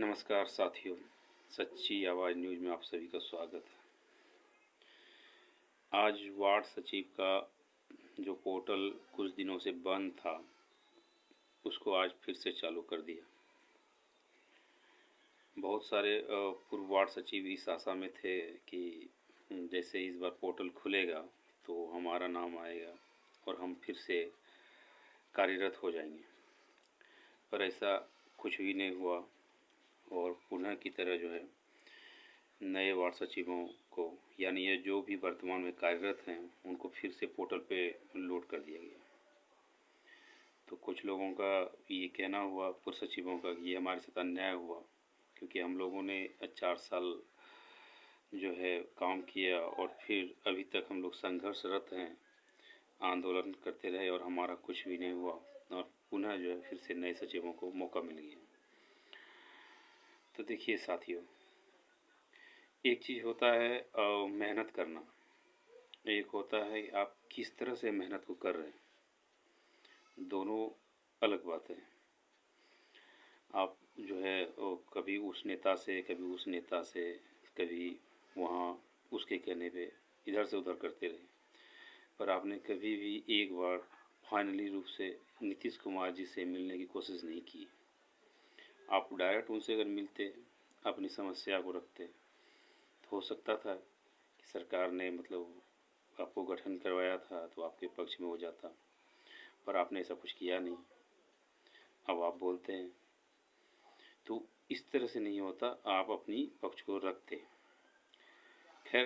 नमस्कार साथियों, सच्ची आवाज़ न्यूज़ में आप सभी का स्वागत है। आज वार्ड सचिव का जो पोर्टल कुछ दिनों से बंद था, उसको आज फिर से चालू कर दिया। बहुत सारे पूर्व वार्ड सचिव इस आशा में थे कि जैसे इस बार पोर्टल खुलेगा तो हमारा नाम आएगा और हम फिर से कार्यरत हो जाएंगे, पर ऐसा कुछ भी नहीं हुआ और पुनः की तरह जो है नए वार्ड सचिवों को, यानी ये जो भी वर्तमान में कार्यरत हैं, उनको फिर से पोर्टल पे लोड कर दिया गया। तो कुछ लोगों का ये कहना हुआ, पूर्व सचिवों का, कि ये हमारे साथ अन्याय हुआ, क्योंकि हम लोगों ने 4 साल जो है काम किया और फिर अभी तक हम लोग संघर्षरत हैं, आंदोलन करते रहे और हमारा कुछ भी नहीं हुआ और पुनः जो है फिर से नए सचिवों को मौका मिल गया। तो देखिए साथियों, एक चीज़ होता है मेहनत करना, एक होता है आप किस तरह से मेहनत को कर रहे हैं, दोनों अलग बात है। आप जो है कभी उस नेता से, कभी उस नेता से, कभी वहाँ उसके कहने पे इधर से उधर करते रहे, पर आपने कभी भी एक बार फाइनली रूप से नीतीश कुमार जी से मिलने की कोशिश नहीं की। आप डायरेक्ट उनसे अगर मिलते, अपनी समस्या को रखते, तो हो सकता था कि सरकार ने आपको गठन करवाया था तो आपके पक्ष में हो जाता, पर आपने ऐसा कुछ किया नहीं। अब आप बोलते हैं, तो इस तरह से नहीं होता, आप अपनी पक्ष को रखते। खैर,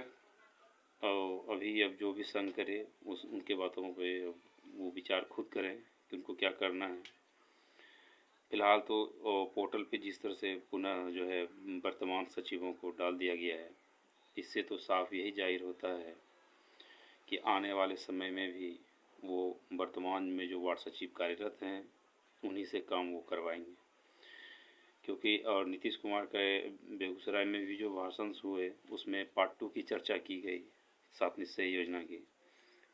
अभी अब जो भी संघ करे उनके बातों पे वो विचार खुद करें कि उनको क्या करना है। फिलहाल तो पोर्टल पे जिस तरह से पुनः जो है वर्तमान सचिवों को डाल दिया गया है, इससे तो साफ यही जाहिर होता है कि आने वाले समय में भी वो वर्तमान में जो वार्ड सचिव कार्यरत हैं, उन्हीं से काम वो करवाएंगे। क्योंकि और नीतीश कुमार के बेगूसराय में भी जो भाषण हुए, उसमें पार्ट 2 की चर्चा की गई 7 निश्चय योजना की।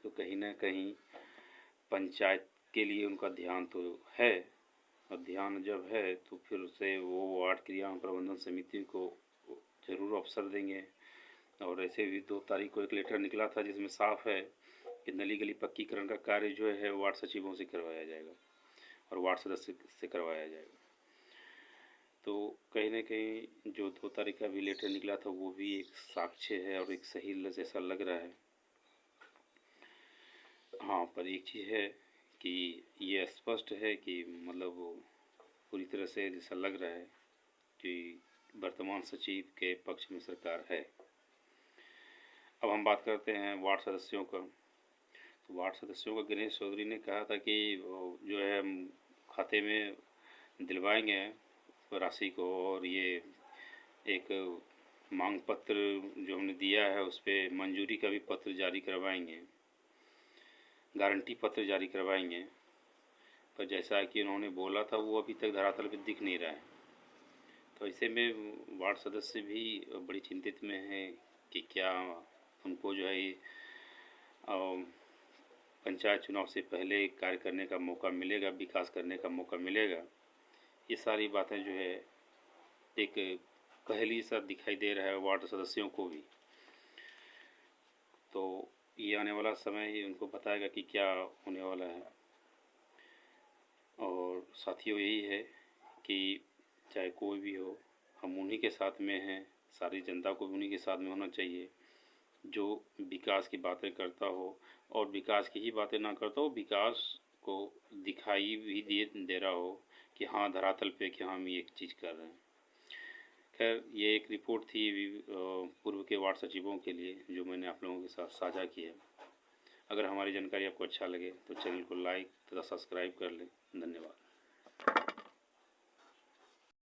तो कहीं ना कहीं पंचायत के लिए उनका ध्यान तो है, और ध्यान जब है तो फिर से वो वार्ड क्रिया प्रबंधन समिति को ज़रूर अवसर देंगे। और ऐसे भी 2 तारीख को एक लेटर निकला था जिसमें साफ है कि नली गली पक्कीकरण का कार्य जो है वार्ड सचिवों से करवाया जाएगा और वार्ड सदस्य से करवाया जाएगा। तो कहीं ना कहीं जो 2 तारीख का भी लेटर निकला था, वो भी एक साक्ष्य है और एक सही जैसा लग रहा है। हाँ, पर एक चीज़ है कि ये स्पष्ट है कि पूरी तरह से जैसा लग रहा है कि वर्तमान सचिव के पक्ष में सरकार है। अब हम बात करते हैं वार्ड सदस्यों का। तो वार्ड सदस्यों का गणेश चौधरी ने कहा था कि जो है हम खाते में दिलवाएंगे राशि को, और ये एक मांग पत्र जो हमने दिया है उस पर मंजूरी का भी पत्र जारी करवाएंगे, गारंटी पत्र जारी करवाएंगे। पर जैसा कि उन्होंने बोला था, वो अभी तक धरातल पर दिख नहीं रहा है। तो ऐसे में वार्ड सदस्य भी बड़ी चिंतित में हैं कि क्या उनको जो है पंचायत चुनाव से पहले कार्य करने का मौका मिलेगा, विकास करने का मौका मिलेगा। ये सारी बातें जो है एक पहेली सा दिखाई दे रहा है वार्ड सदस्यों को भी। तो ये आने वाला समय ही उनको बताएगा कि क्या होने वाला है। और साथियों, यही है कि चाहे कोई भी हो, हम उन्हीं के साथ में हैं, सारी जनता को भी उन्हीं के साथ में होना चाहिए जो विकास की बातें करता हो, और विकास की ही बातें ना करता हो, विकास को दिखाई भी दे रहा हो कि हाँ, धरातल पे कि हम ये एक चीज़ कर रहे हैं। खैर, ये एक रिपोर्ट थी पूर्व के वार्ड सचिवों के लिए, जो मैंने आप लोगों के साथ साझा किया। अगर हमारी जानकारी आपको अच्छा लगे तो चैनल को लाइक तथा सब्सक्राइब कर लें। धन्यवाद।